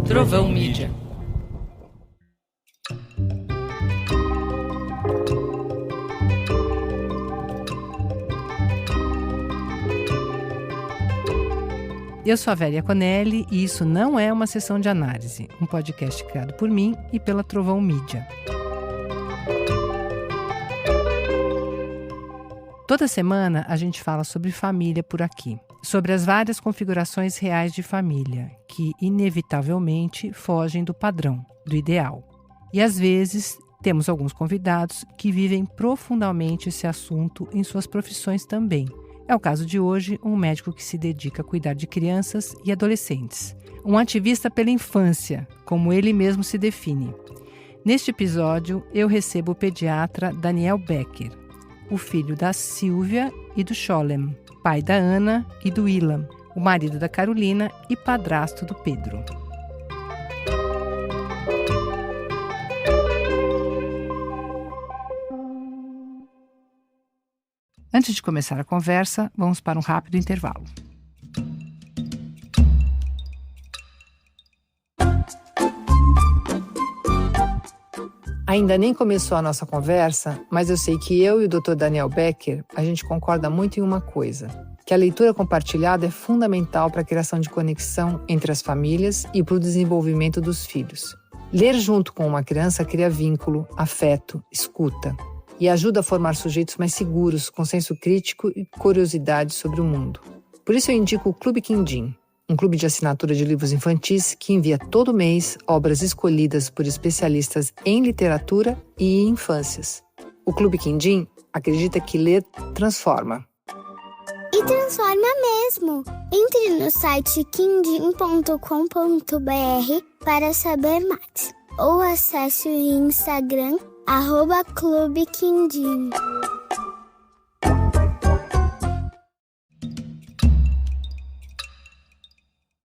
Trovão Mídia. Eu sou a Vélia Conelli e isso não é uma sessão de análise, um podcast criado por mim e pela Trovão Mídia. Toda semana a gente fala sobre família por aqui, sobre as várias configurações reais de família, que inevitavelmente fogem do padrão, do ideal. E às vezes temos alguns convidados que vivem profundamente esse assunto em suas profissões também. É o caso de hoje, um médico que se dedica a cuidar de crianças e adolescentes. Um ativista pela infância, como ele mesmo se define. Neste episódio, eu recebo o pediatra Daniel Becker, o filho da Silvia e do Scholem, pai da Ana e do Ilan, o marido da Carolina e padrasto do Pedro. Antes de começar a conversa, vamos para um rápido intervalo. Ainda nem começou a nossa conversa, mas eu sei que eu e o Dr. Daniel Becker, a gente concorda muito em uma coisa, que a leitura compartilhada é fundamental para a criação de conexão entre as famílias e para o desenvolvimento dos filhos. Ler junto com uma criança cria vínculo, afeto, escuta e ajuda a formar sujeitos mais seguros, com senso crítico e curiosidade sobre o mundo. Por isso eu indico o Clube Quindim, um clube de assinatura de livros infantis que envia todo mês obras escolhidas por especialistas em literatura e infâncias. O Clube Quindim acredita que ler transforma. E transforma mesmo! Entre no site quindim.com.br para saber mais. Ou acesse o Instagram @Clube Quindim.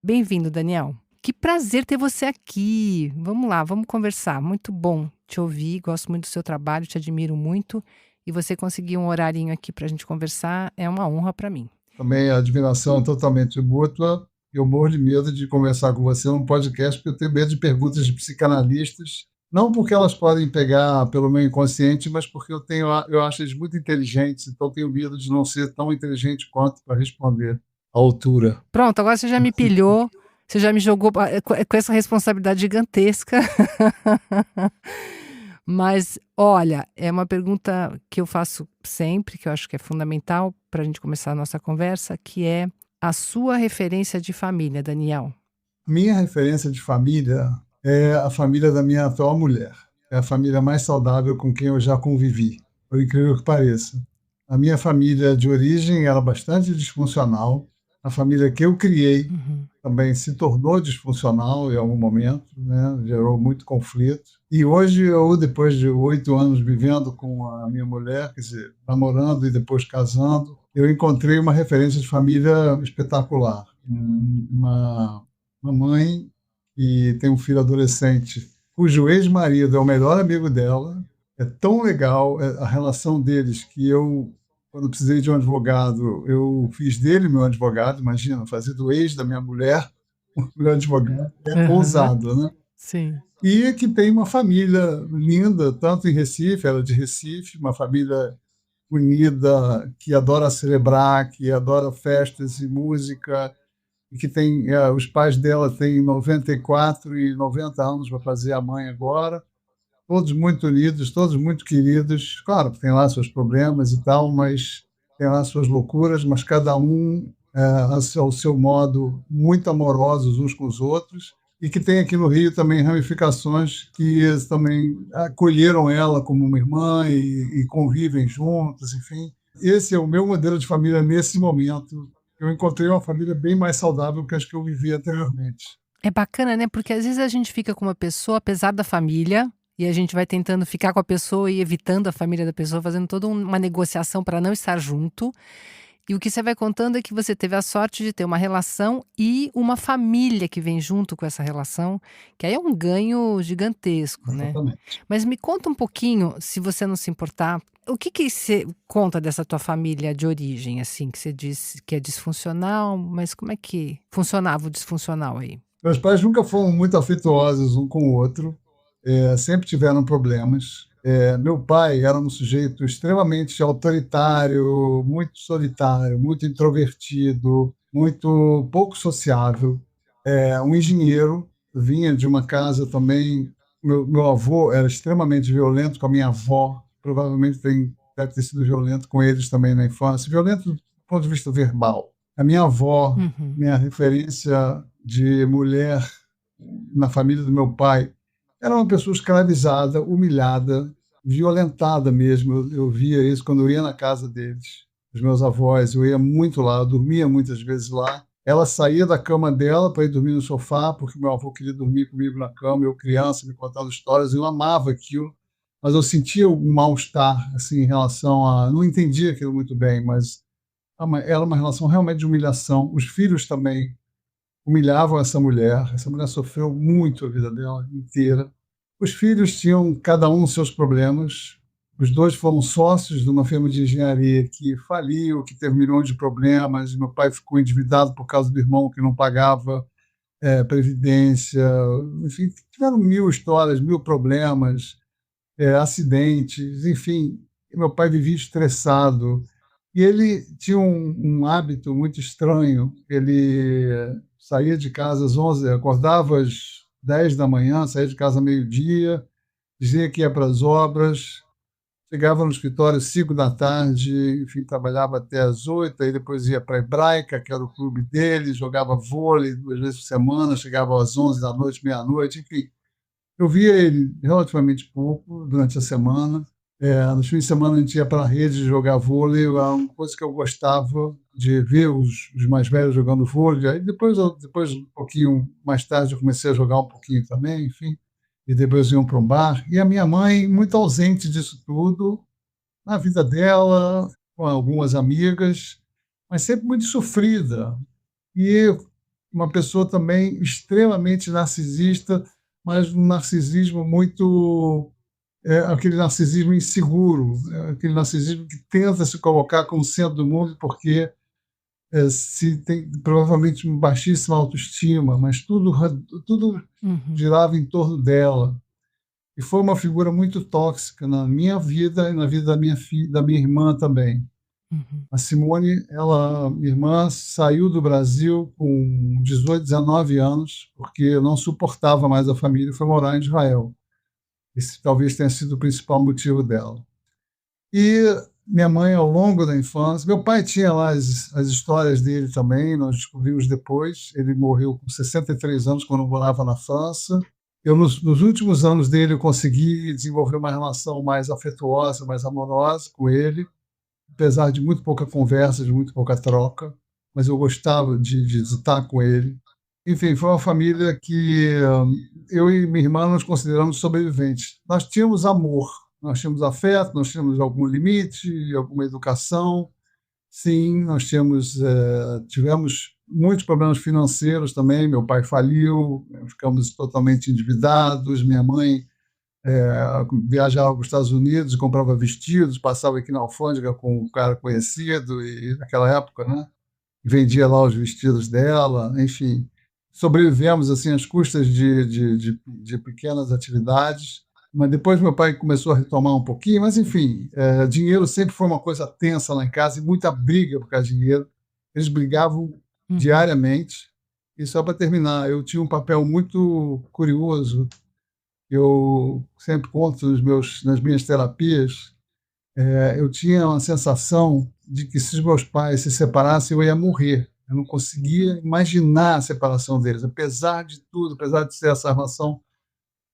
Bem-vindo, Daniel. Que prazer ter você aqui. Vamos lá, vamos conversar. Muito bom te ouvir, gosto muito do seu trabalho, te admiro muito. E você conseguir um horarinho aqui para a gente conversar é uma honra para mim. Também a admiração é totalmente mútua. Eu morro de medo de conversar com você num podcast, porque eu tenho medo de perguntas de psicanalistas. Não porque elas podem pegar pelo meu inconsciente, mas porque eu acho eles muito inteligentes, então tenho medo de não ser tão inteligente quanto para responder à altura. Pronto, agora você já me pilhou, você já me jogou com essa responsabilidade gigantesca. Mas, olha, é uma pergunta que eu faço sempre, que eu acho que é fundamental para a gente começar a nossa conversa, que é a sua referência de família, Daniel. Minha referência de família é a família da minha atual mulher. É a família mais saudável com quem eu já convivi, por incrível que pareça. A minha família de origem era bastante disfuncional. A família que eu criei também se tornou disfuncional em algum momento, né? Gerou muito conflito. E hoje eu, depois de 8 anos vivendo com a minha mulher, quer dizer, namorando e depois casando, eu encontrei uma referência de família espetacular. Uma mãe que tem um filho adolescente cujo ex-marido é o melhor amigo dela. É tão legal a relação deles que eu, quando precisei de um advogado, eu fiz dele meu advogado. Imagina, fazer do ex da minha mulher o meu advogado. É ousado, né? Sim. E que tem uma família linda, tanto em Recife, ela é de Recife, uma família unida, que adora celebrar, que adora festas e música, e que tem, os pais dela têm 94 e 90 anos para fazer a mãe agora, todos muito unidos, todos muito queridos. Claro, tem lá seus problemas e tal, mas tem lá suas loucuras, mas cada um, ao seu modo, muito amorosos uns com os outros, e que tem aqui no Rio também ramificações que também acolheram ela como uma irmã e convivem juntos, enfim. Esse é o meu modelo de família nesse momento. Eu encontrei uma família bem mais saudável que as que eu vivia anteriormente. É bacana, né? Porque às vezes a gente fica com uma pessoa, apesar da família, e a gente vai tentando ficar com a pessoa e evitando a família da pessoa, fazendo toda uma negociação para não estar junto. E o que você vai contando é que você teve a sorte de ter uma relação e uma família que vem junto com essa relação, que aí é um ganho gigantesco, né? Exatamente. Mas me conta um pouquinho, se você não se importar, o que você conta dessa tua família de origem, assim, que você disse que é disfuncional, mas como é que funcionava o disfuncional aí? Meus pais nunca foram muito afetuosos um com o outro, sempre tiveram problemas. Meu pai era um sujeito extremamente autoritário, muito solitário, muito introvertido, muito pouco sociável. Um engenheiro, vinha de uma casa também. Meu avô era extremamente violento com a minha avó, provavelmente deve ter sido violento com eles também na infância, violento do ponto de vista verbal. A minha avó, Uhum. minha referência de mulher na família do meu pai, era uma pessoa escravizada, humilhada, violentada mesmo. Eu via isso quando eu ia na casa deles, os meus avós. Eu ia muito lá, eu dormia muitas vezes lá. Ela saía da cama dela para ir dormir no sofá, porque meu avô queria dormir comigo na cama, eu criança, me contando histórias, eu amava aquilo, mas eu sentia um mal-estar assim, em relação a... Não entendia aquilo muito bem, mas era uma relação realmente de humilhação. Os filhos também humilhavam essa mulher sofreu muito a vida dela inteira. Os filhos tinham cada um seus problemas, os dois foram sócios de uma firma de engenharia que faliu, que teve milhões de problemas, meu pai ficou endividado por causa do irmão que não pagava previdência, enfim, tiveram mil histórias, mil problemas, acidentes, enfim, e meu pai vivia estressado, e ele tinha um hábito muito estranho. Ele saía de casa às 11, acordava às 10 da manhã, saía de casa meio-dia, dizia que ia para as obras, chegava no escritório às 5 da tarde, enfim, trabalhava até às 8, aí depois ia para a Hebraica, que era o clube dele, jogava vôlei 2 vezes por semana, chegava às 11 da noite, meia-noite, enfim. Eu via ele relativamente pouco durante a semana. Nos fins de semana a gente ia para a rede jogar vôlei, era uma coisa que eu gostava de ver os mais velhos jogando vôlei. Aí depois, um pouquinho mais tarde, eu comecei a jogar um pouquinho também, enfim, e depois iam para um bar. E a minha mãe, muito ausente disso tudo, na vida dela, com algumas amigas, mas sempre muito sofrida. E uma pessoa também extremamente narcisista, mas um narcisismo muito aquele narcisismo inseguro, aquele narcisismo que tenta se colocar como centro do mundo porque se tem provavelmente uma baixíssima autoestima, mas tudo Uhum. girava em torno dela. E foi uma figura muito tóxica na minha vida e na vida da minha filha, da minha irmã também. Uhum. A Simone, minha irmã, saiu do Brasil com 18, 19 anos, porque não suportava mais a família e foi morar em Israel. Esse talvez tenha sido o principal motivo dela. E minha mãe, ao longo da infância, meu pai tinha lá as histórias dele também, nós descobrimos depois. Ele morreu com 63 anos quando morava na França. Eu, nos últimos anos dele, eu consegui desenvolver uma relação mais afetuosa, mais amorosa com ele, apesar de muito pouca conversa, de muito pouca troca, mas eu gostava de estar com ele. Enfim, foi uma família que eu e minha irmã nos consideramos sobreviventes. Nós tínhamos amor, nós tínhamos afeto, nós tínhamos algum limite, alguma educação. Sim, nós tivemos muitos problemas financeiros também. Meu pai faliu, ficamos totalmente endividados. Minha mãe viajava para os Estados Unidos, comprava vestidos, passava aqui na alfândega com um cara conhecido, e naquela época, né? Vendia lá os vestidos dela, enfim. Sobrevivemos assim às custas de pequenas atividades, mas depois meu pai começou a retomar um pouquinho, mas enfim, dinheiro sempre foi uma coisa tensa lá em casa e muita briga por causa de dinheiro. Eles brigavam Uhum. diariamente. E só para terminar, eu tinha um papel muito curioso. Eu sempre conto nas minhas terapias, eu tinha uma sensação de que se os meus pais se separassem, eu ia morrer. Eu não conseguia imaginar a separação deles, apesar de tudo, apesar de ser essa relação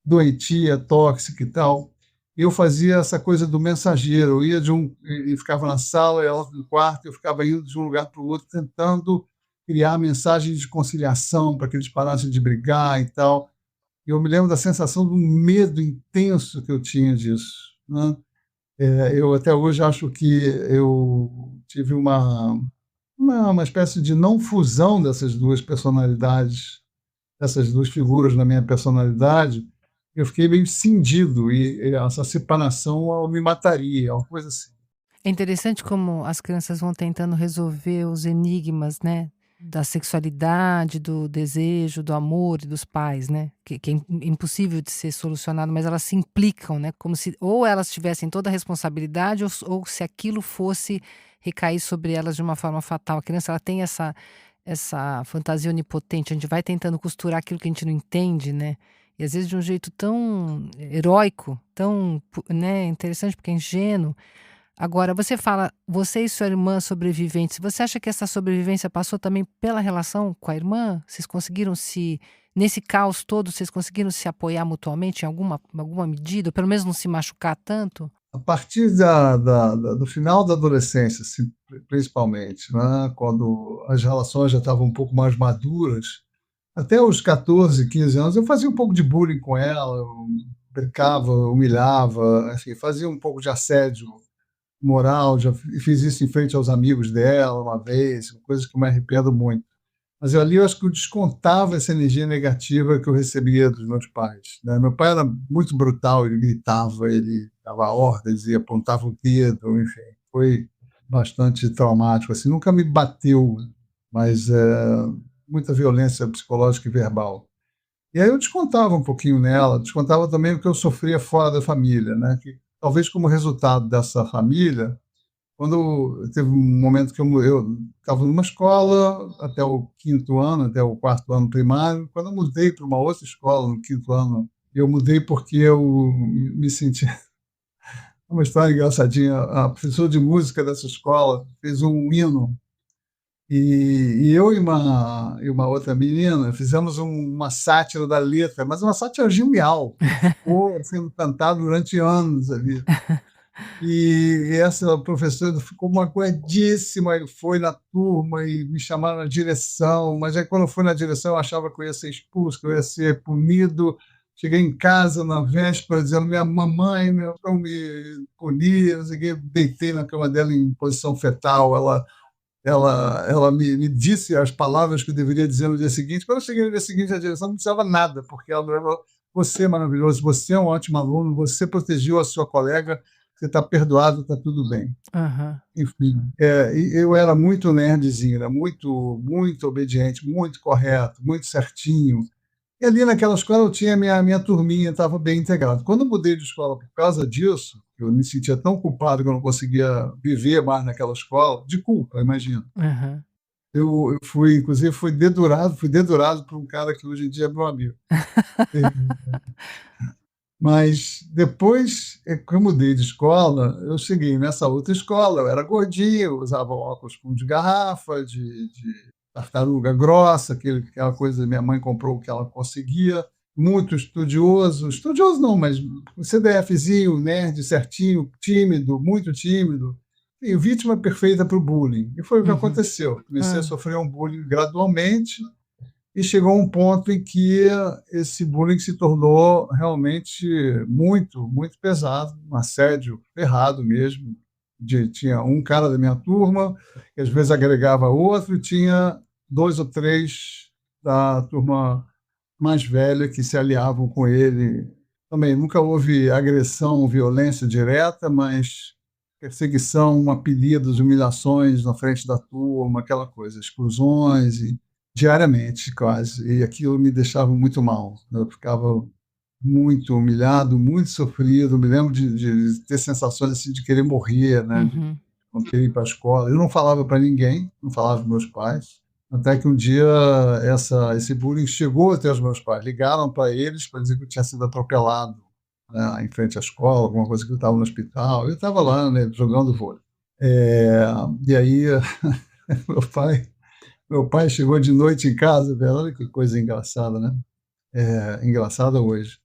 doentia, tóxica e tal. Eu fazia essa coisa do mensageiro, eu ia e ficava na sala, ela no quarto, eu ficava indo de um lugar para o outro, tentando criar mensagens de conciliação para que eles parassem de brigar e tal. E eu me lembro da sensação do medo intenso que eu tinha disso, né? Eu até hoje acho que eu tive uma espécie de não fusão dessas duas personalidades, dessas duas figuras na minha personalidade. Eu fiquei meio cindido e essa separação me mataria, uma coisa assim. É interessante como as crianças vão tentando resolver os enigmas, né, da sexualidade, do desejo, do amor e dos pais, né? Que é impossível de ser solucionado, mas elas se implicam, né? Como se ou elas tivessem toda a responsabilidade ou se aquilo fosse recair sobre elas de uma forma fatal. A criança ela tem essa fantasia onipotente, a gente vai tentando costurar aquilo que a gente não entende, né? E às vezes de um jeito tão heróico, tão, né, interessante, porque é ingênuo. Agora, você fala, você e sua irmã sobreviventes, você acha que essa sobrevivência passou também pela relação com a irmã? Vocês conseguiram nesse caos todo, vocês conseguiram se apoiar mutuamente em alguma medida, ou pelo menos não se machucar tanto? A partir do final da adolescência, assim, principalmente, né, quando as relações já estavam um pouco mais maduras, até os 14, 15 anos, eu fazia um pouco de bullying com ela, eu brincava, humilhava, assim, fazia um pouco de assédio moral, já fiz isso em frente aos amigos dela uma vez, coisas que eu me arrependo muito. Mas ali eu acho que eu descontava essa energia negativa que eu recebia dos meus pais, né? Meu pai era muito brutal, ele gritava, ele dava ordens e apontava o dedo, enfim, foi bastante traumático. Assim, nunca me bateu, mas muita violência psicológica e verbal. E aí eu descontava um pouquinho nela, descontava também o que eu sofria fora da família, né? Que, talvez como resultado dessa família, quando teve um momento que eu estava numa escola até o 5º ano, até o 4º ano primário, quando eu mudei para uma outra escola no 5º ano, eu mudei porque eu me senti uma história engraçadinha. A professora de música dessa escola fez um hino e eu e uma outra menina fizemos uma sátira da letra, mas uma sátira genial, que ficou sendo cantada durante anos ali. E essa professora ficou magoadíssima e foi na turma e me chamaram na direção, mas aí quando eu fui na direção eu achava que eu ia ser expulso, que eu ia ser punido. Cheguei em casa na véspera dizendo minha mamãe não me punir, não sei o quê. Deitei na cama dela em posição fetal, ela me disse as palavras que eu deveria dizer no dia seguinte. Quando eu cheguei no dia seguinte, a direção não precisava nada, porque ela falou: você é maravilhoso, você é um ótimo aluno, você protegeu a sua colega, você está perdoado, está tudo bem. Aham. Enfim, eu era muito nerdzinho, era muito, muito obediente, muito correto, muito certinho. E ali naquela escola eu tinha minha turminha, estava bem integrado. Quando eu mudei de escola por causa disso, eu me sentia tão culpado que eu não conseguia viver mais naquela escola, de culpa, imagina. Aham. Eu inclusive, fui dedurado por um cara que hoje em dia é meu amigo. Mas depois que eu mudei de escola, eu cheguei nessa outra escola, eu era gordinho, usava óculos com de garrafa, de tartaruga grossa, aquela coisa que minha mãe comprou o que ela conseguia, muito estudioso não, mas CDFzinho, nerd, certinho, tímido, muito tímido, e vítima perfeita para o bullying. E foi o que aconteceu. Comecei a sofrer um bullying gradualmente e chegou um ponto em que esse bullying se tornou realmente muito, muito pesado, um assédio ferrado mesmo. Tinha um cara da minha turma, que às vezes agregava outro, e tinha 2 ou 3 da turma mais velha que se aliavam com ele. Também nunca houve agressão, violência direta, mas perseguição, apelidos, humilhações na frente da turma, aquela coisa, exclusões, e diariamente quase. E aquilo me deixava muito mal. Eu ficava muito humilhado, muito sofrido. Me lembro de ter sensações assim, de querer morrer, né? De não querer ir para a escola. Eu não falava para ninguém, não falava para meus pais. Até que um dia esse bullying chegou até os meus pais. Ligaram para eles para dizer que eu tinha sido atropelado, né, em frente à escola, alguma coisa, que eu estava no hospital. Eu estava lá, né, jogando vôlei. E aí meu pai chegou de noite em casa, velho, olha que coisa engraçada, né? Engraçada hoje.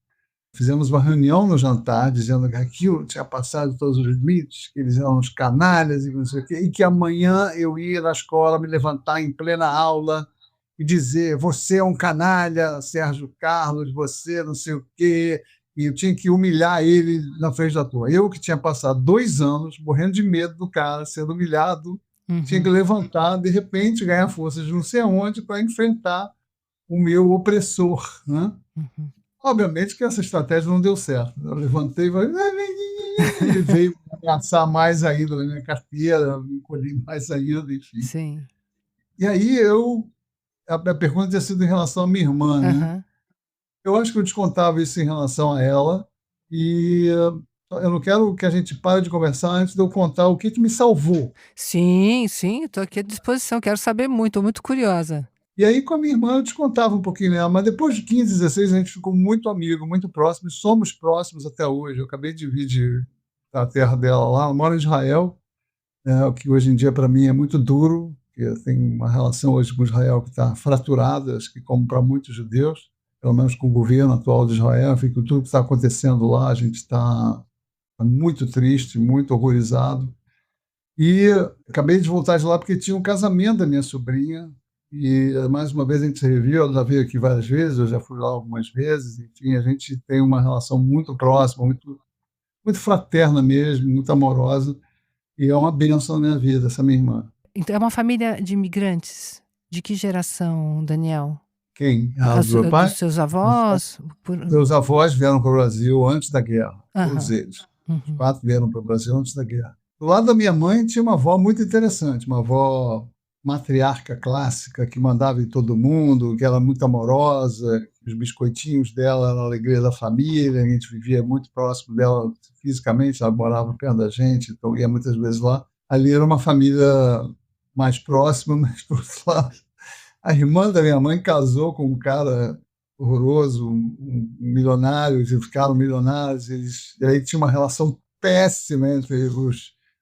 Fizemos uma reunião no jantar, dizendo que aquilo tinha passado todos os limites, que eles eram uns canalhas e não sei o quê, e que amanhã eu ia na escola me levantar em plena aula e dizer: você é um canalha, Sérgio Carlos, você não sei o quê, e eu tinha que humilhar ele na frente da turma. Eu, que tinha passado 2 anos morrendo de medo do cara, sendo humilhado, tinha que levantar, de repente, ganhar forças de não sei aonde para enfrentar o meu opressor, né? Obviamente que essa estratégia não deu certo. Eu levantei e falei, ele veio me ameaçar mais ainda na minha carteira, me encolhi mais ainda, enfim. Sim. E aí a pergunta tinha sido em relação à minha irmã, né? Aham. Eu acho que eu te contava isso em relação a ela, e eu não quero que a gente pare de conversar antes de eu contar o que que me salvou. Sim, sim, estou aqui à disposição, quero saber muito, estou muito curiosa. E aí, com a minha irmã, eu te contava um pouquinho dela, mas depois de 15, 16, a gente ficou muito amigo, muito próximo, e somos próximos até hoje. Eu acabei de vir da terra dela lá, ela mora em Israel, o que hoje em dia para mim é muito duro, porque eu tenho uma relação hoje com Israel que está fraturada, acho que como para muitos judeus, pelo menos com o governo atual de Israel, enfim, com tudo que está acontecendo lá, a gente está muito triste, muito horrorizado. E acabei de voltar de lá porque tinha um casamento da minha sobrinha, e mais uma vez a gente se reviu, ela já veio aqui várias vezes, eu já fui lá algumas vezes, enfim, a gente tem uma relação muito próxima, muito fraterna mesmo, muito amorosa, e é uma bênção na minha vida, essa minha irmã. Então é uma família de imigrantes? De que geração, Daniel? Quem? Ah, do meu Dos pai? seus avós? Meus avós vieram para o Brasil antes da guerra, todos Aham. eles. Os Uhum. 4 vieram para o Brasil antes da guerra. Do lado da minha mãe tinha uma avó muito interessante, uma avó matriarca clássica que mandava em todo mundo, que era muito amorosa, os biscoitinhos dela eram a alegria da família, a gente vivia muito próximo dela fisicamente, ela morava perto da gente, então ia muitas vezes lá. Ali era uma família mais próxima, mas por outro lado, a irmã da minha mãe casou com um cara horroroso, um milionário, eles ficaram milionários, e aí tinha uma relação péssima entre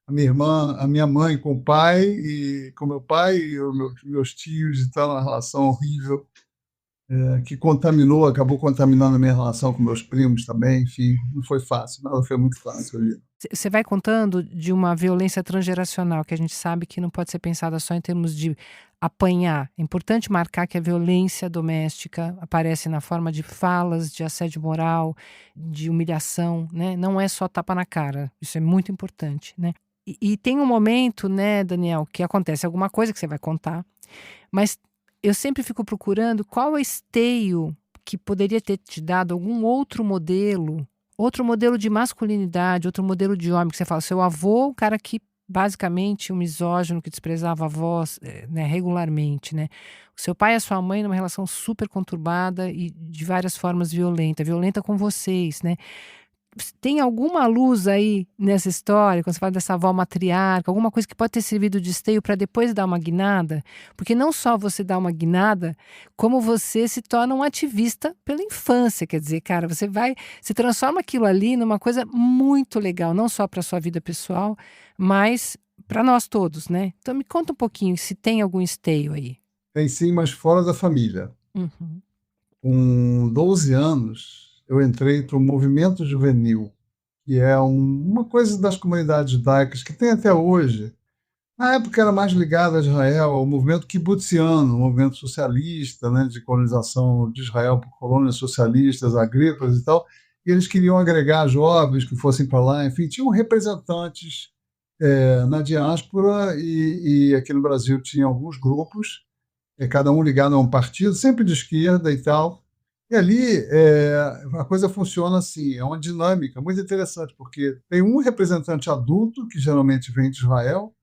a minha irmã, a minha mãe com o pai, e com meu pai e os meus tios, então uma relação horrível, que acabou contaminando a minha relação com meus primos também, enfim, não foi fácil, nada foi muito fácil ali. Você vai contando de uma violência transgeracional, que a gente sabe que não pode ser pensada só em termos de apanhar. É importante marcar que a violência doméstica aparece na forma de falas, de assédio moral, de humilhação, né? Não é só tapa na cara. Isso é muito importante, né? E tem um momento, né, Daniel, que acontece alguma coisa que você vai contar, mas eu sempre fico procurando qual é o esteio que poderia ter te dado algum outro modelo de masculinidade, outro modelo de homem, que você fala, seu avô, o cara que basicamente um misógino que desprezava a voz, né, regularmente, né? O seu pai e a sua mãe numa relação super conturbada e de várias formas violenta com vocês, né? Tem alguma luz aí nessa história, quando você fala dessa avó matriarca, alguma coisa que pode ter servido de esteio para depois dar uma guinada? Porque não só você dá uma guinada, como você se torna um ativista pela infância. Quer dizer, cara, você transforma aquilo ali numa coisa muito legal, não só para sua vida pessoal, mas para nós todos, né? Então me conta um pouquinho se tem algum esteio aí. Tem sim, mas fora da família. Uhum. Com 12 anos, eu entrei para o movimento juvenil, que é uma coisa das comunidades judaicas que tem até hoje. Na época era mais ligado a Israel, ao movimento kibutziano, um movimento socialista, né, de colonização de Israel por colônias socialistas, agrícolas e tal, e eles queriam agregar jovens que fossem para lá, enfim, tinham representantes na diáspora, e aqui no Brasil tinha alguns grupos, cada um ligado a um partido, sempre de esquerda e tal. E ali a coisa funciona assim, é uma dinâmica muito interessante, porque tem um representante adulto, que geralmente vem de Israel,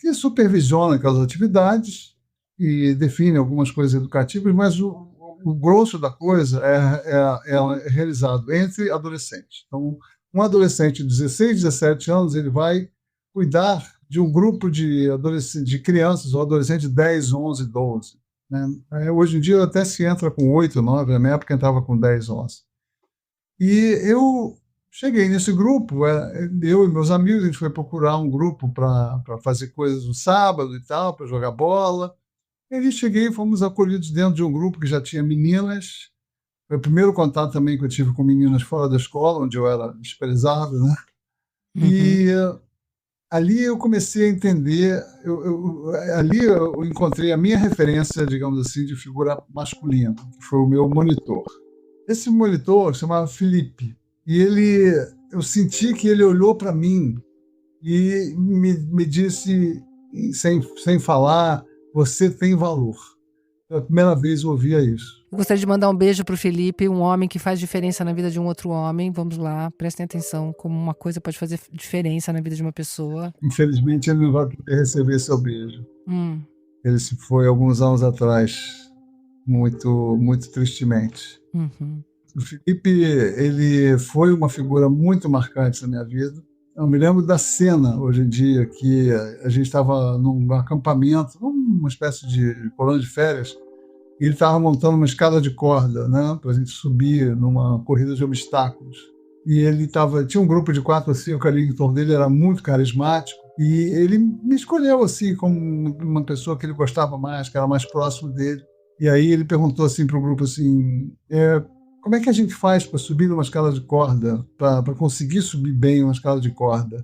que supervisiona aquelas atividades e define algumas coisas educativas, mas o grosso da coisa é realizado entre adolescentes. Então, um adolescente de 16, 17 anos, ele vai cuidar de um grupo de crianças ou adolescentes de 10, 11, 12. Né? Hoje em dia até se entra com 8, 9, na minha época entrava com 10, 11. E eu cheguei nesse grupo, eu e meus amigos, a gente foi procurar um grupo para fazer coisas no sábado e tal, para jogar bola. E aí cheguei, fomos acolhidos dentro de um grupo que já tinha meninas. Foi o primeiro contato também que eu tive com meninas fora da escola, onde eu era desprezado, né? Uhum. E ali eu comecei a entender, ali eu encontrei a minha referência, digamos assim, de figura masculina, que foi o meu monitor. Esse monitor chamava Felipe, e eu senti que ele olhou para mim e me disse, sem falar, você tem valor. Pela primeira vez eu ouvia isso. Eu gostaria de mandar um beijo para o Felipe, um homem que faz diferença na vida de um outro homem. Vamos lá, prestem atenção como uma coisa pode fazer diferença na vida de uma pessoa. Infelizmente ele não vai poder receber seu beijo. Hum. Ele se foi alguns anos atrás, muito, muito tristemente. Uhum. O Felipe, ele foi uma figura muito marcante na minha vida. Eu me lembro da cena, hoje em dia, que a gente estava num acampamento, uma espécie de colônia de férias, e ele estava montando uma escada de corda, né, para a gente subir numa corrida de obstáculos. E ele tinha um grupo de 4 ou 5 ali em torno dele, era muito carismático, e ele me escolheu assim como uma pessoa que ele gostava mais, que era mais próximo dele. E aí ele perguntou assim para o grupo assim, como é que a gente faz para subir numa escada de corda, para conseguir subir bem uma escada de corda?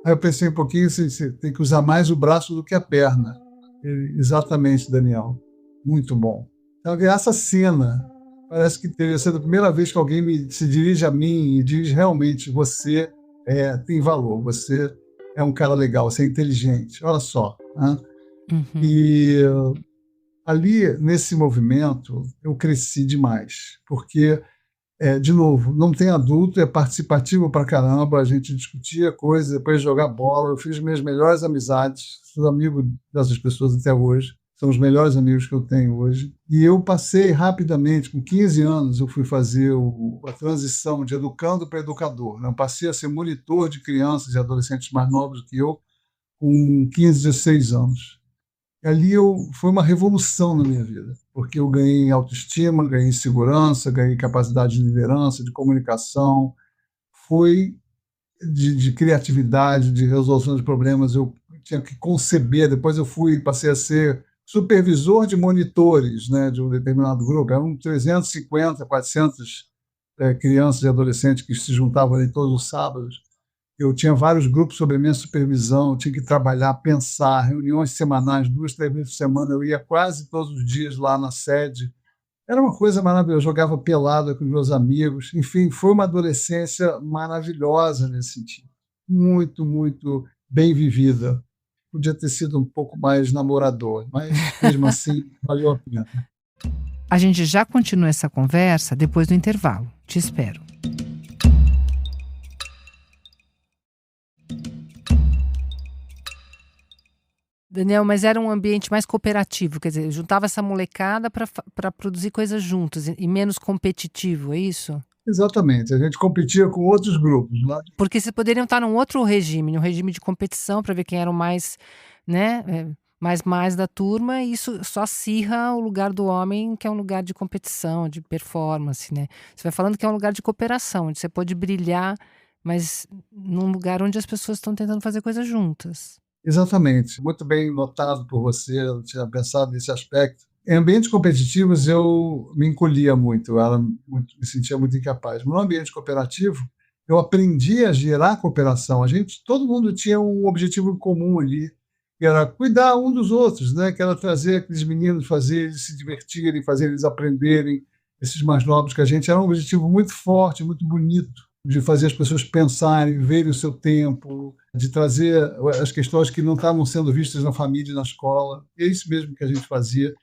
Aí eu pensei um pouquinho, você tem que usar mais o braço do que a perna. Exatamente, Daniel. Muito bom. Então, essa cena parece que teria sido a primeira vez que alguém se dirige a mim e diz realmente, você tem valor, você é um cara legal, você é inteligente. Olha só. Né? Uhum. E ali, nesse movimento, eu cresci demais, porque, de novo, não tem adulto, é participativo pra caramba, a gente discutia coisas, depois de jogar bola, eu fiz minhas melhores amizades, sou amigo dessas pessoas até hoje, são os melhores amigos que eu tenho hoje, e eu passei rapidamente, com 15 anos, eu fui fazer a transição de educando para educador, né? Eu passei a ser monitor de crianças e adolescentes mais novos do que eu, com 15, 16 anos. Ali foi uma revolução na minha vida, porque eu ganhei autoestima, ganhei segurança, ganhei capacidade de liderança, de comunicação, foi de criatividade, de resolução de problemas, eu tinha que conceber, depois passei a ser supervisor de monitores, né, de um determinado grupo, eram 350, 400 crianças e adolescentes que se juntavam ali todos os sábados. Eu tinha vários grupos sob a minha supervisão, tinha que trabalhar, pensar, reuniões semanais, 2, 3 vezes por semana, eu ia quase todos os dias lá na sede. Era uma coisa maravilhosa, eu jogava pelada com meus amigos, enfim, foi uma adolescência maravilhosa nesse sentido. Muito, muito bem vivida. Podia ter sido um pouco mais namorador, mas mesmo assim valeu a pena. A gente já continua essa conversa depois do intervalo. Te espero. Daniel, mas era um ambiente mais cooperativo, quer dizer, juntava essa molecada para produzir coisas juntas e menos competitivo, é isso? Exatamente, a gente competia com outros grupos. Lá. Porque vocês poderiam estar num outro regime, num regime de competição, para ver quem era o mais, né, mais da turma, e isso só acirra o lugar do homem, que é um lugar de competição, de performance, né? Você vai falando que é um lugar de cooperação, onde você pode brilhar, mas num lugar onde as pessoas estão tentando fazer coisas juntas. Exatamente, muito bem notado por você, eu tinha pensado nesse aspecto. Em ambientes competitivos eu me encolhia muito, me sentia muito incapaz. No ambiente cooperativo, eu aprendi a gerar cooperação. Todo mundo tinha um objetivo em comum ali, que era cuidar um dos outros, né? Que era trazer aqueles meninos, fazer eles se divertirem, fazer eles aprenderem, esses mais novos que a gente. Era um objetivo muito forte, muito bonito, de fazer as pessoas pensarem, verem o seu tempo, de trazer as questões que não estavam sendo vistas na família e na escola. É isso mesmo que a gente fazia.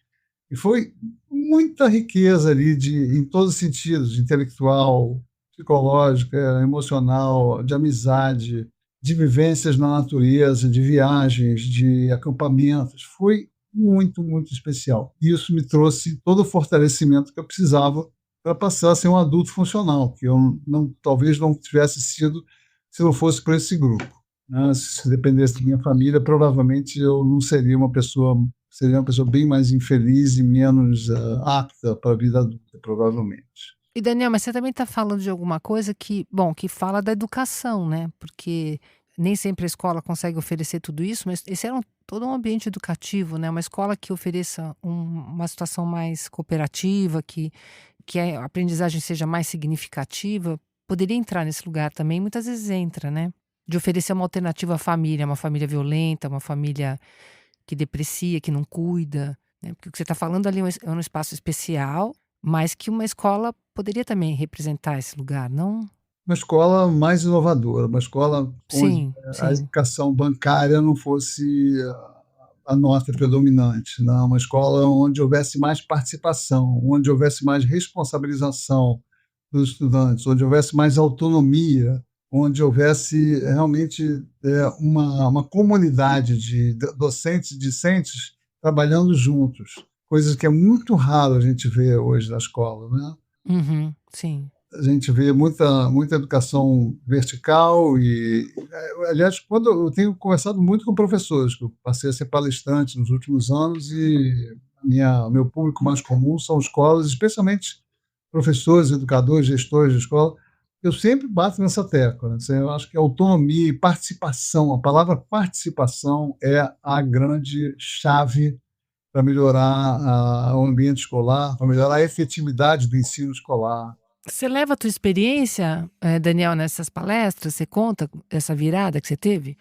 E foi muita riqueza ali, em todos os sentidos, intelectual, psicológica, emocional, de amizade, de vivências na natureza, de viagens, de acampamentos. Foi muito, muito especial. E isso me trouxe todo o fortalecimento que eu precisava para passar a ser um adulto funcional, que eu talvez não tivesse sido se não fosse por esse grupo. Né? Se dependesse da minha família, provavelmente eu não seria uma pessoa bem mais infeliz e menos apta para a vida adulta, provavelmente. E Daniel, mas você também está falando de alguma coisa que fala da educação, né? Porque nem sempre a escola consegue oferecer tudo isso, mas esse era todo um ambiente educativo, né? Uma escola que ofereça uma situação mais cooperativa, que a aprendizagem seja mais significativa, poderia entrar nesse lugar também, muitas vezes entra, né? De oferecer uma alternativa à família, uma família violenta, uma família que deprecia, que não cuida, né? Porque o que você está falando ali é um espaço especial, mas que uma escola poderia também representar esse lugar, não? Uma escola mais inovadora, uma escola onde a Sim. educação bancária não fosse a nota predominante, não? Uma escola onde houvesse mais participação, onde houvesse mais responsabilização dos estudantes, onde houvesse mais autonomia, onde houvesse realmente uma comunidade de docentes e discentes trabalhando juntos, coisas que é muito raro a gente ver hoje na escola, né? Uhum, sim. A gente vê muita educação vertical aliás, quando eu tenho conversado muito com professores, que eu passei a ser palestrante nos últimos anos e o meu público mais comum são escolas, especialmente professores, educadores, gestores de escola. Eu sempre bato nessa tecla, né? Eu acho que autonomia e participação, a palavra participação é a grande chave para melhorar o ambiente escolar, para melhorar a efetividade do ensino escolar. Você leva a tua experiência, Daniel, nessas palestras? Você conta essa virada que você teve?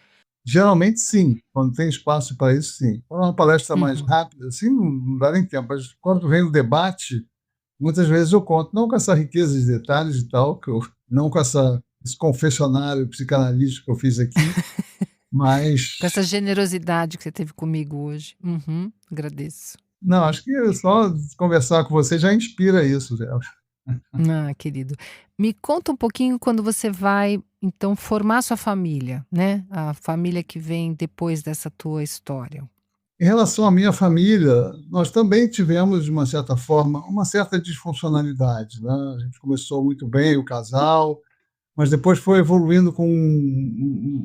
Geralmente, sim. Quando tem espaço para isso, sim. Quando é uma palestra mais Uhum. rápida, assim, não dá nem tempo. Mas quando vem o debate, muitas vezes eu conto, não com essa riqueza de detalhes e tal, não com esse confessionário psicanalítico que eu fiz aqui, mas Com essa generosidade que você teve comigo hoje. Uhum, agradeço. não, acho que só conversar com você já inspira isso, já. Ah, querido. Me conta um pouquinho quando você vai, então, formar sua família, né? A família que vem depois dessa tua história. Em relação à minha família, nós também tivemos, de uma certa forma, uma certa disfuncionalidade, né? A gente começou muito bem, o casal, mas depois foi evoluindo com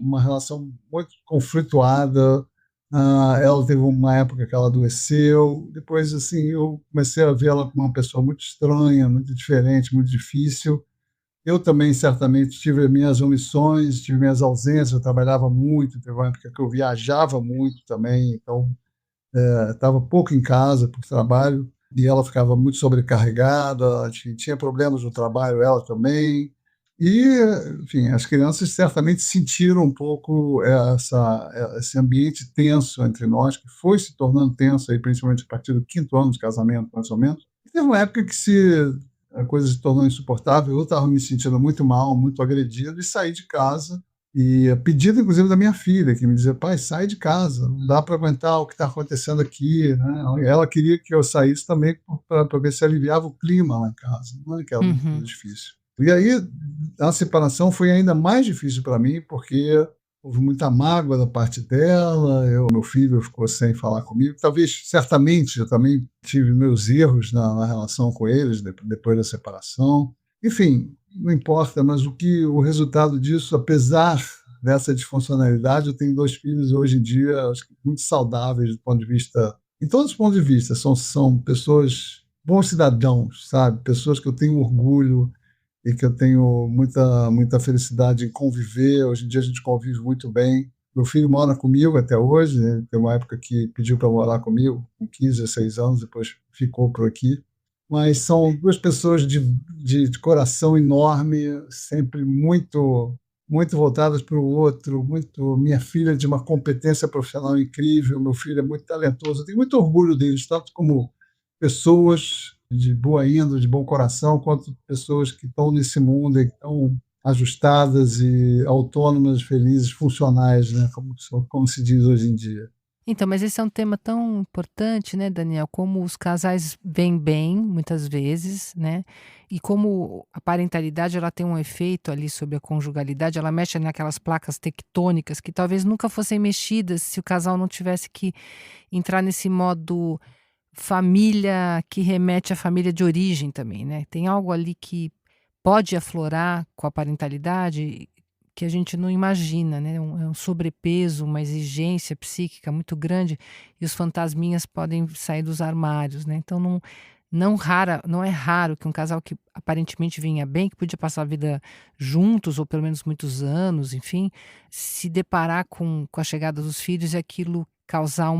uma relação muito conflituada. Ela teve uma época que ela adoeceu, depois, assim, eu comecei a vê-la como uma pessoa muito estranha, muito diferente, muito difícil. Eu também, certamente, tive minhas omissões, tive minhas ausências, eu trabalhava muito, teve uma época que eu viajava muito também, então estava pouco em casa por trabalho, e ela ficava muito sobrecarregada, tinha problemas no trabalho, ela também. E, enfim, as crianças certamente sentiram um pouco esse ambiente tenso entre nós, que foi se tornando tenso, aí, principalmente a partir do quinto ano de casamento, mais ou menos. E teve uma época que a coisa se tornou insuportável, eu estava me sentindo muito mal, muito agredido, e saí de casa e a pedido, inclusive, da minha filha, que me dizia: pai, sai de casa, não dá para aguentar o que está acontecendo aqui, né? Ela queria que eu saísse também para ver se aliviava o clima lá em casa, não é que era uma coisa Uhum. difícil. E aí a separação foi ainda mais difícil para mim, porque houve muita mágoa da parte dela, meu filho ficou sem falar comigo. Talvez, certamente, eu também tive meus erros na relação com eles depois da separação. Enfim, não importa, mas o resultado disso, apesar dessa disfuncionalidade, eu tenho 2 filhos hoje em dia, acho que muito saudáveis do ponto de vista, em todos os pontos de vista, são pessoas, bons cidadãos, sabe? Pessoas que eu tenho orgulho e que eu tenho muita felicidade em conviver. Hoje em dia a gente convive muito bem. Meu filho mora comigo até hoje, né? Tem uma época que pediu para morar comigo, com 15, 16 anos, depois ficou por aqui. Mas são 2 pessoas de coração enorme, sempre muito voltadas para o outro, minha filha é de uma competência profissional incrível, meu filho é muito talentoso, eu tenho muito orgulho deles, tanto como pessoas de boa índole, de bom coração, quanto pessoas que estão nesse mundo e que estão ajustadas e autônomas, felizes, funcionais, né, como se diz hoje em dia. Então, mas esse é um tema tão importante, né, Daniel, como os casais vêm bem, muitas vezes, né, e como a parentalidade ela tem um efeito ali sobre a conjugalidade, ela mexe naquelas placas tectônicas que talvez nunca fossem mexidas se o casal não tivesse que entrar nesse modo família que remete à família de origem também, né. Tem algo ali que pode aflorar com a parentalidade que a gente não imagina, né, é um sobrepeso, uma exigência psíquica muito grande e os fantasminhas podem sair dos armários, né, então não é raro que um casal que aparentemente vinha bem, que podia passar a vida juntos ou pelo menos muitos anos, enfim, se deparar com a chegada dos filhos e aquilo causar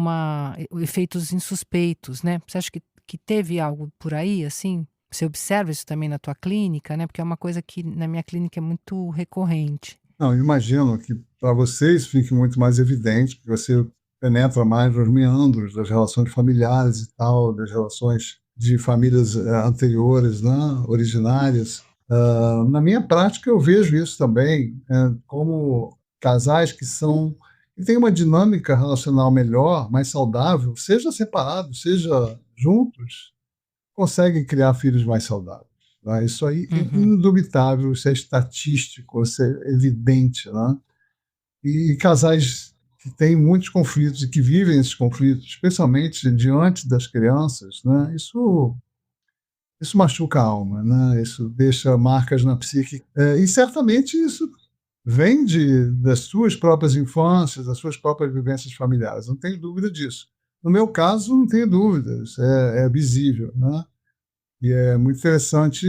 efeitos insuspeitos, né. Você acha que teve algo por aí, assim? Você observa isso também na tua clínica, né, porque é uma coisa que na minha clínica é muito recorrente. Não, eu imagino que para vocês fique muito mais evidente, porque você penetra mais nos meandros das relações familiares e tal, das relações de famílias anteriores, né, originárias. Na minha prática, eu vejo isso também, como casais que têm uma dinâmica relacional melhor, mais saudável, seja separados, seja juntos, conseguem criar filhos mais saudáveis, né? Isso aí é Uhum. indubitável, isso é estatístico, isso é evidente, né? E casais que têm muitos conflitos e que vivem esses conflitos, especialmente diante das crianças, né, isso machuca a alma, né, isso deixa marcas na psique. E certamente isso vem das suas próprias infâncias, das suas próprias vivências familiares, não tenho dúvida disso. No meu caso, não tenho dúvidas, é visível, né? E é muito interessante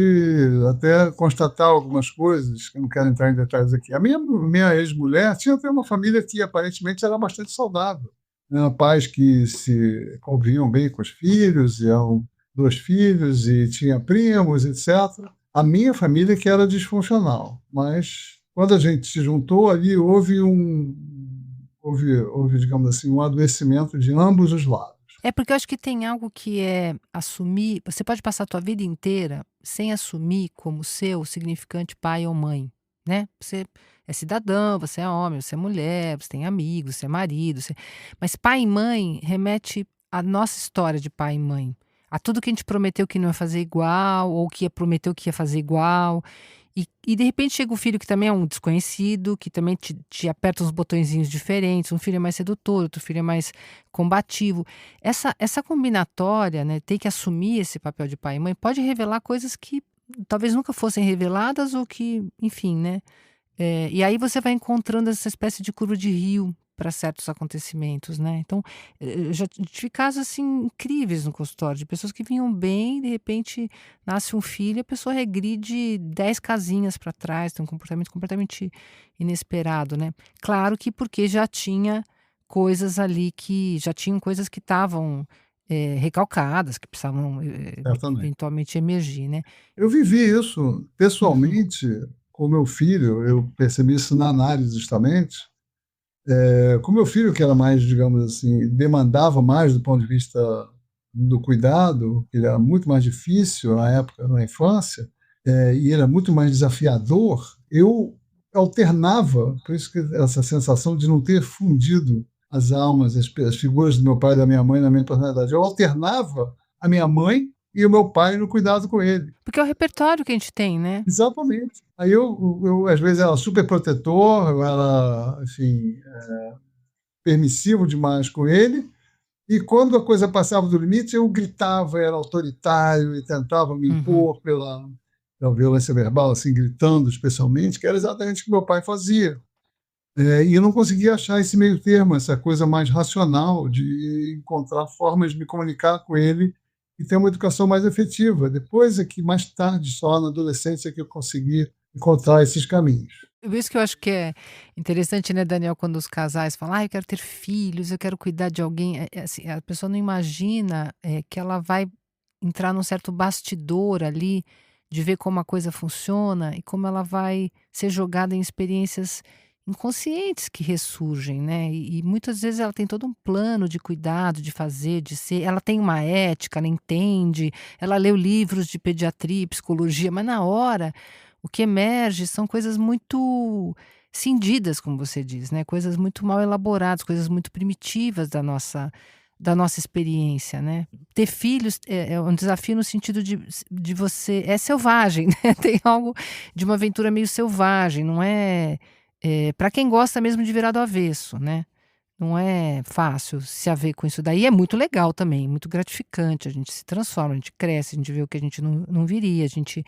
até constatar algumas coisas, que eu não quero entrar em detalhes aqui. A minha ex-mulher tinha até uma família que aparentemente era bastante saudável, né? Pais que se conviviam bem com os filhos, e eram 2 filhos, e tinha primos, etc. A minha família que era disfuncional, mas quando a gente se juntou ali, houve, digamos assim, um adoecimento de ambos os lados. É porque eu acho que tem algo que é assumir. Você pode passar a tua vida inteira sem assumir como seu o significante pai ou mãe, né? Você é cidadão, você é homem, você é mulher, você tem amigos, você é marido. Mas pai e mãe remete à nossa história de pai e mãe. A tudo que a gente prometeu que não ia fazer igual, ou que prometeu que ia fazer igual. E de repente chega o filho que também é um desconhecido, que também te aperta uns botõezinhos diferentes. Um filho é mais sedutor, outro filho é mais combativo. Essa combinatória, né, ter que assumir esse papel de pai e mãe, pode revelar coisas que talvez nunca fossem reveladas ou que, enfim, né? E aí você vai encontrando essa espécie de curva de rio para certos acontecimentos, né? Então, eu já tive casos assim incríveis no consultório, de pessoas que vinham bem, de repente nasce um filho, a pessoa regride 10 casinhas para trás, tem um comportamento completamente inesperado, né? Claro que porque já tinha coisas ali já tinham coisas que estavam recalcadas, que precisavam Certamente. eventualmente emergir, né? Eu vivi isso Uhum, pessoalmente com meu filho, eu percebi isso na análise justamente. Com meu filho, que era mais, digamos assim, demandava mais do ponto de vista do cuidado, ele era muito mais difícil na época, na infância, e era muito mais desafiador, eu alternava, por isso que essa sensação de não ter fundido as almas, as figuras do meu pai e da minha mãe na minha personalidade, eu alternava a minha mãe e o meu pai no cuidado com ele. porque é o repertório que a gente tem, né? Exatamente. Aí eu às vezes era super protetor, eu era, enfim, permissivo demais com ele, e quando a coisa passava do limite, eu gritava, era autoritário e tentava me Uhum. impor pela violência verbal, assim, gritando especialmente, que era exatamente o que meu pai fazia. E eu não conseguia achar esse meio termo, essa coisa mais racional de encontrar formas de me comunicar com ele e ter uma educação mais efetiva. Depois é que, mais tarde, só na adolescência, que eu consegui encontrar esses caminhos. Por isso que eu acho que é interessante, né, Daniel, quando os casais falam: eu quero ter filhos, eu quero cuidar de alguém", assim, a pessoa não imagina, que ela vai entrar num certo bastidor ali, de ver como a coisa funciona e como ela vai ser jogada em experiências inconscientes que ressurgem, né, e muitas vezes ela tem todo um plano de cuidado, de fazer, de ser, ela tem uma ética, ela entende, ela leu livros de pediatria e psicologia, mas na hora o que emerge são coisas muito cindidas, como você diz, né, coisas muito mal elaboradas, coisas muito primitivas da nossa experiência, né. Ter filhos é um desafio no sentido de você é selvagem, né, tem algo de uma aventura meio selvagem, não é, pra quem gosta mesmo de virar do avesso, né. Não é fácil se haver com isso daí, é muito legal também, muito gratificante, a gente se transforma, a gente cresce, a gente vê o que a gente não viria, a gente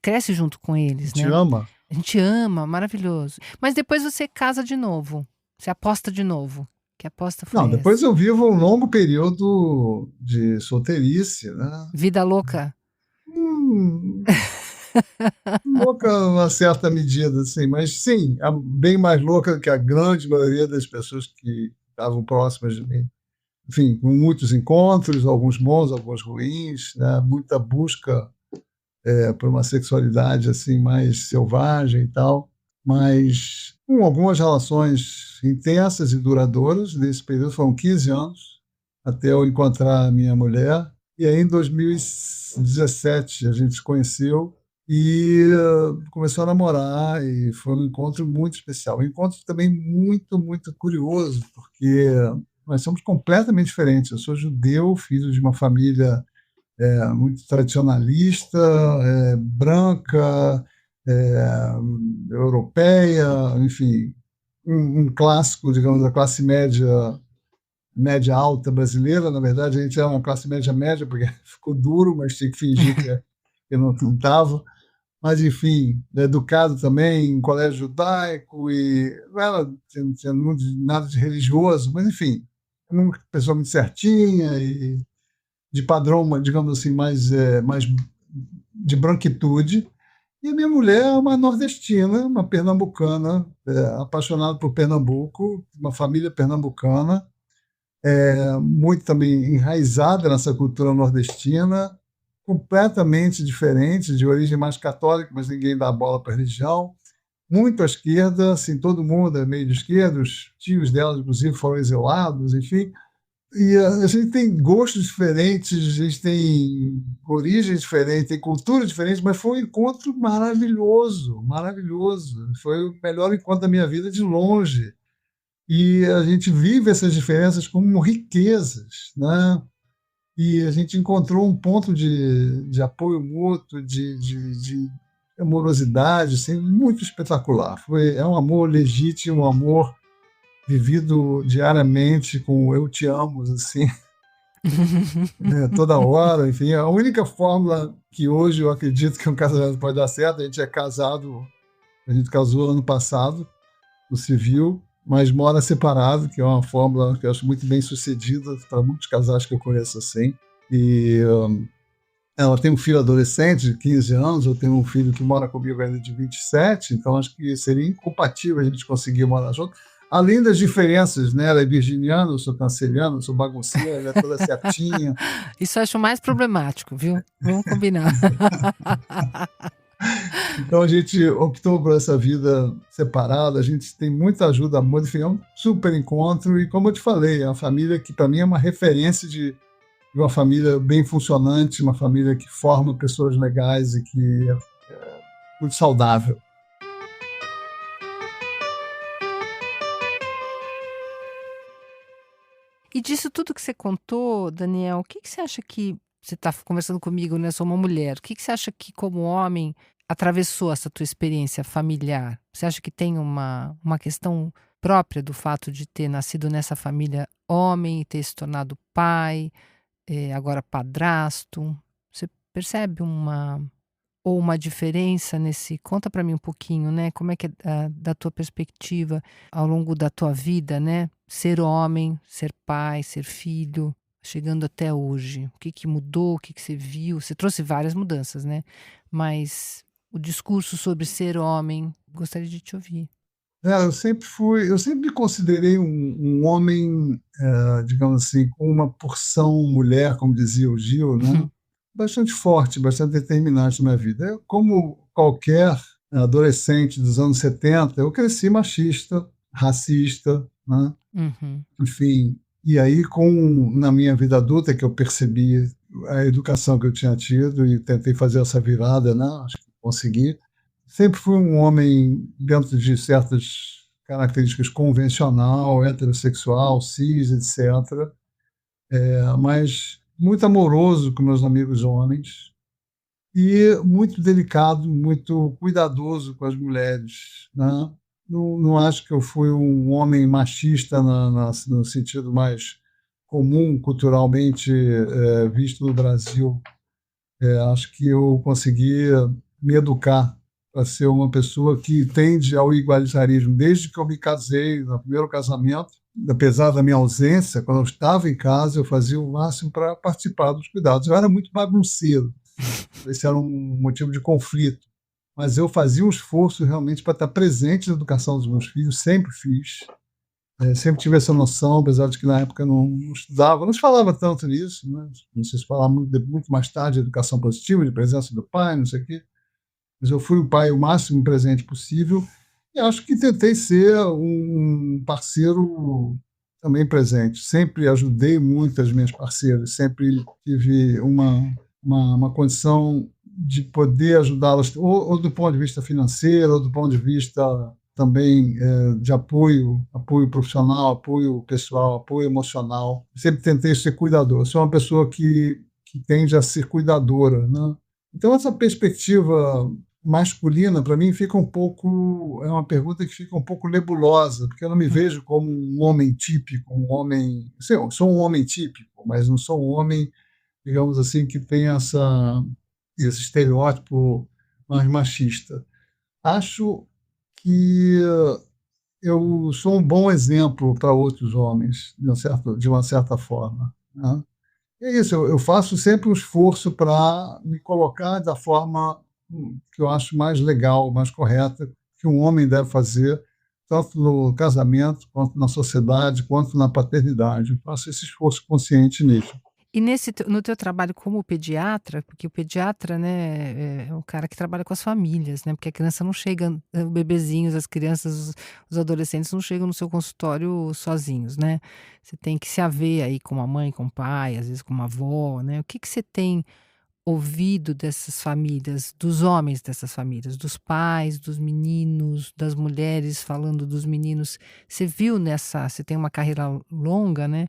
cresce junto com eles, Te né. ama? A gente ama, maravilhoso. Mas depois você casa de novo, você aposta de novo, que aposta foi Não, depois essa? eu vivo um longo período de solteirice, né? Vida louca? Hum, louca uma certa medida, assim, mas sim, bem mais louca do que a grande maioria das pessoas que estavam próximas de mim. Enfim, com muitos encontros, alguns bons, alguns ruins, né? Muita busca por uma sexualidade assim mais selvagem e tal, mas com algumas relações intensas e duradouras. Nesse período foram 15 anos até eu encontrar a minha mulher. E aí, em 2017, a gente se conheceu e começou a namorar, e foi um encontro muito especial. Um encontro também muito, muito curioso, porque nós somos completamente diferentes. Eu sou judeu, filho de uma família muito tradicionalista, branca, europeia, enfim, um clássico, digamos, da classe média alta brasileira. Na verdade, a gente era uma classe média, porque ficou duro, mas tinha que fingir que não estava. Mas, enfim, educado também em colégio judaico, e não era, tinha nada de religioso, mas, enfim, uma pessoa muito certinha e de padrão, digamos assim, mais de branquitude. E a minha mulher é uma nordestina, uma pernambucana, apaixonada por Pernambuco, uma família pernambucana, muito também enraizada nessa cultura nordestina, completamente diferente, de origem mais católica, mas ninguém dá bola para a religião, muito à esquerda, assim, todo mundo é meio de esquerda, os tios dela, inclusive, foram exilados, enfim. E a gente tem gostos diferentes, a gente tem origens diferentes, tem culturas diferentes, mas foi um encontro maravilhoso, maravilhoso. Foi o melhor encontro da minha vida de longe. E a gente vive essas diferenças como riquezas, né? E a gente encontrou um ponto de apoio mútuo, de amorosidade, assim, muito espetacular. É um amor legítimo, um amor vivido diariamente com eu te amo, assim, toda hora. Enfim, a única fórmula que hoje eu acredito que um casamento pode dar certo, a gente casou ano passado, no civil, mas mora separado, que é uma fórmula que eu acho muito bem sucedida para muitos casais que eu conheço assim. E ela tem um filho adolescente de 15 anos, eu tenho um filho que mora comigo ainda de 27, então acho que seria incompatível a gente conseguir morar junto. Além das diferenças, né? Ela é virginiana, eu sou canceriano, eu sou bagunceira, ela é toda certinha. Isso eu acho mais problemático, viu? Vamos combinar. Então a gente optou por essa vida separada, a gente tem muita ajuda, amor, enfim, é um super encontro. E como eu te falei, é uma família que para mim é uma referência de uma família bem funcionante, uma família que forma pessoas legais e que é muito saudável. E disso tudo que você contou, Daniel, o que você acha que você está conversando comigo, né? Sou uma mulher. O que você acha que, como homem, atravessou essa tua experiência familiar? Você acha que tem uma questão própria do fato de ter nascido nessa família homem e ter se tornado pai, agora padrasto? Você percebe uma diferença nesse... Conta para mim um pouquinho, né? Como é que é da tua perspectiva ao longo da tua vida, né? Ser homem, ser pai, ser filho, chegando até hoje. O que mudou? O que você viu? Você trouxe várias mudanças, né? Mas o discurso sobre ser homem, gostaria de te ouvir. Eu sempre me considerei um homem, digamos assim, com uma porção mulher, como dizia o Gil, né? Bastante forte, bastante determinante na minha vida. Como qualquer adolescente dos anos 70, eu cresci machista, racista, né? Enfim, e aí na minha vida adulta que eu percebi a educação que eu tinha tido e tentei fazer essa virada, né? Acho que consegui. Sempre fui um homem dentro de certas características convencional, heterossexual, cis, etc. Mas muito amoroso com meus amigos homens e muito delicado, muito cuidadoso com as mulheres, né? Não acho que eu fui um homem machista no sentido mais comum, culturalmente visto no Brasil. Acho que eu consegui me educar para ser uma pessoa que tende ao igualitarismo. Desde que eu me casei, no primeiro casamento, apesar da minha ausência, quando eu estava em casa, eu fazia o máximo para participar dos cuidados. Eu era muito bagunceiro. Esse era um motivo de conflito. Mas eu fazia um esforço realmente para estar presente na educação dos meus filhos, sempre fiz. Sempre tive essa noção, apesar de que na época não estudava, não se falava tanto nisso, né? Não sei se falava muito mais tarde de educação positiva, de presença do pai, não sei o quê. Mas eu fui o pai o máximo presente possível e acho que tentei ser um parceiro também presente. Sempre ajudei muito as minhas parceiras, sempre tive uma condição de poder ajudá-las, ou do ponto de vista financeiro, ou do ponto de vista também de apoio profissional, apoio pessoal, apoio emocional. Sempre tentei ser cuidador. Sou uma pessoa que tende a ser cuidadora, né? Então, essa perspectiva masculina, para mim, fica um pouco... É uma pergunta que fica um pouco nebulosa, porque eu não me vejo como um homem típico, um homem... Sim, eu sou um homem típico, mas não sou um homem, digamos assim, que tem esse estereótipo mais machista. Acho que eu sou um bom exemplo para outros homens, de uma certa forma, né? E é isso, eu faço sempre um esforço para me colocar da forma que eu acho mais legal, mais correta, que um homem deve fazer, tanto no casamento, quanto na sociedade, quanto na paternidade. Eu faço esse esforço consciente nisso. E no teu trabalho como pediatra, porque o pediatra, né, é um cara que trabalha com as famílias, né, porque a criança não chega, os bebezinhos, as crianças, os adolescentes não chegam no seu consultório sozinhos, né. Você tem que se haver aí com a mãe, com o pai, às vezes com uma avó, né. O que que você tem ouvido dessas famílias, dos homens dessas famílias, dos pais, dos meninos, das mulheres falando dos meninos? Você viu você tem uma carreira longa, né,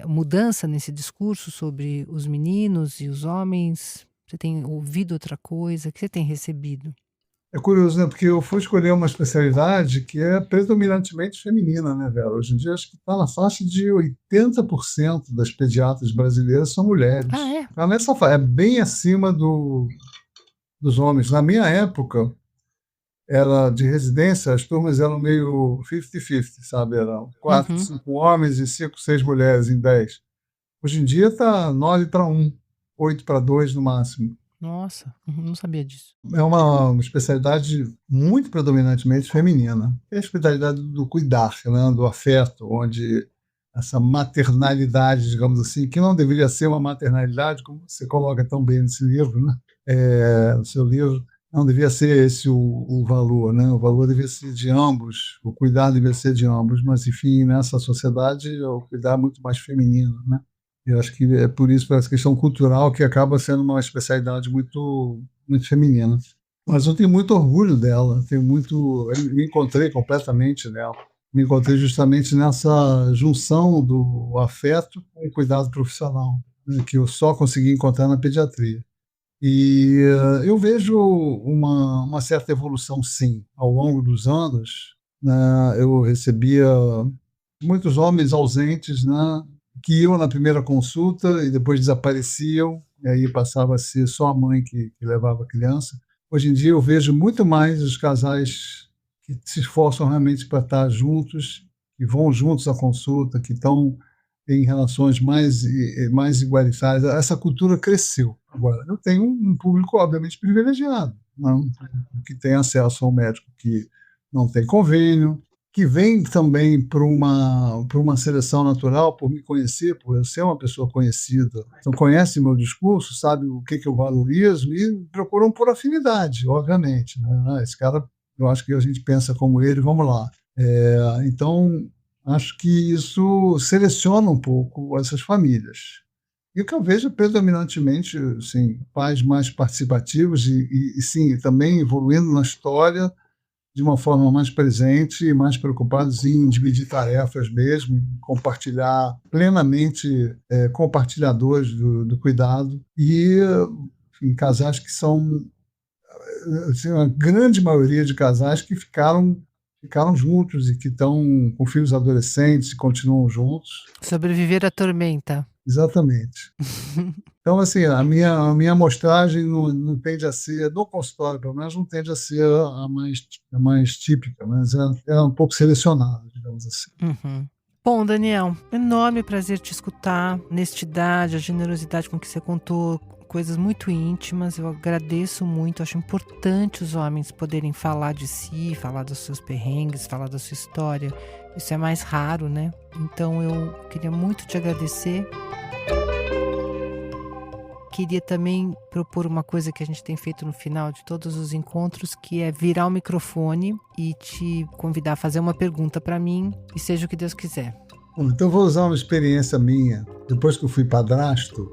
mudança nesse discurso sobre os meninos e os homens? Você tem ouvido outra coisa? O que você tem recebido? É curioso, né? Porque eu fui escolher uma especialidade que é predominantemente feminina, né, Vera? Hoje em dia, acho que está na faixa de 80% das pediatras brasileiras são mulheres. Ah, é? Tá nessa faixa, é bem acima dos homens. Na minha época, era de residência, as turmas eram meio 50-50, sabe? Eram 4, Uhum. 5 homens e 5, 6 mulheres em 10. Hoje em dia está 9-1, 8-2 no máximo. Nossa, não sabia disso. É uma especialidade muito predominantemente feminina. É a especialidade do cuidar, né? Do afeto, onde essa maternalidade, digamos assim, que não deveria ser uma maternalidade, como você coloca tão bem nesse livro, né? No seu livro, não devia ser esse o valor, né? O valor devia ser de ambos, o cuidar devia ser de ambos, mas, enfim, nessa sociedade, o cuidar é muito mais feminino, né? Eu acho que é por isso, por essa questão cultural, que acaba sendo uma especialidade muito, muito feminina. Mas eu tenho muito orgulho dela, eu me encontrei completamente nela. Me encontrei justamente nessa junção do afeto com o cuidado profissional, né, que eu só consegui encontrar na pediatria. E eu vejo uma certa evolução, sim, ao longo dos anos, né? Eu recebia muitos homens ausentes, né, que iam na primeira consulta e depois desapareciam, e aí passava a ser só a mãe que levava a criança. Hoje em dia eu vejo muito mais os casais que se esforçam realmente para estar juntos, que vão juntos à consulta, que estão em relações mais igualitárias. Essa cultura cresceu. Agora, eu tenho um público, obviamente, privilegiado, não? Que tem acesso ao médico que não tem convênio, que vem também por uma seleção natural, por me conhecer, por eu ser uma pessoa conhecida. Então, conhece meu discurso, sabe o que eu valorizo e procuram por afinidade, obviamente, né? Esse cara, eu acho que a gente pensa como ele, vamos lá. Então, acho que isso seleciona um pouco essas famílias. E o que eu vejo predominantemente, assim, pais mais participativos e sim, também evoluindo na história, de uma forma mais presente e mais preocupados em dividir tarefas mesmo, em compartilhar plenamente, compartilhadores do cuidado e, enfim, casais que são, assim, a grande maioria de casais que ficaram juntos e que estão com filhos adolescentes e continuam juntos. Sobreviver à tormenta. Exatamente. Então, assim, a minha amostragem não tende a ser, no consultório, pelo menos, não tende a ser a mais típica, mas é um pouco selecionada, digamos assim. Uhum. Bom, Daniel, enorme prazer te escutar, honestidade, a generosidade com que você contou coisas muito íntimas. Eu agradeço muito, acho importante os homens poderem falar de si, falar dos seus perrengues, falar da sua história. Isso é mais raro, né? Então eu queria muito te agradecer. Queria também propor uma coisa que a gente tem feito no final de todos os encontros, que é virar o microfone e te convidar a fazer uma pergunta para mim, e seja o que Deus quiser. Bom, então vou usar uma experiência minha. Depois que eu fui padrasto,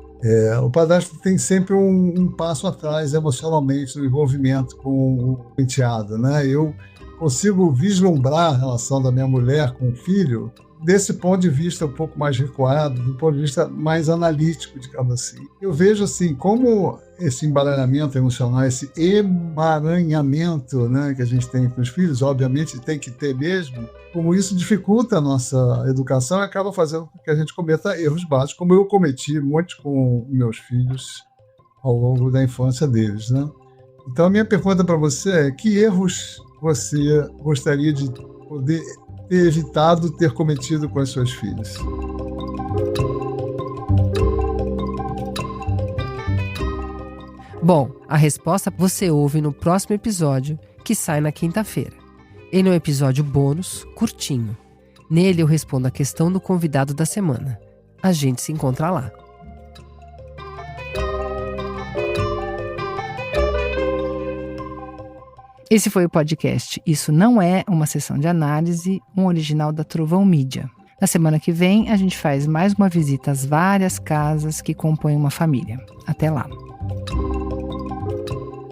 o padrasto tem sempre um passo atrás emocionalmente no envolvimento com o enteado, né? Eu consigo vislumbrar a relação da minha mulher com o filho desse ponto de vista um pouco mais recuado, do ponto de vista mais analítico, digamos assim. Eu vejo assim, como esse embaralhamento emocional, esse emaranhamento, né, que a gente tem com os filhos, obviamente tem que ter mesmo, como isso dificulta a nossa educação e acaba fazendo com que a gente cometa erros básicos, como eu cometi muito com meus filhos ao longo da infância deles, né? Então, a minha pergunta para você é: que erros você gostaria de poder ter evitado ter cometido com as suas filhas? Bom, a resposta você ouve no próximo episódio, que sai na quinta-feira. Ele é um episódio bônus, curtinho. Nele eu respondo a questão do convidado da semana. A gente se encontra lá. Esse foi o podcast Isso Não É Uma Sessão de Análise, um original da Trovão Mídia. Na semana que vem, a gente faz mais uma visita às várias casas que compõem uma família. Até lá.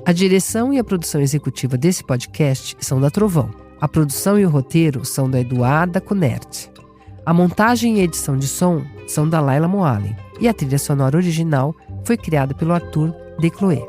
A direção e a produção executiva desse podcast são da Trovão. A produção e o roteiro são da Eduarda Kunert. A montagem e edição de som são da Laila Moalen. E a trilha sonora original foi criada pelo Arthur Decloé.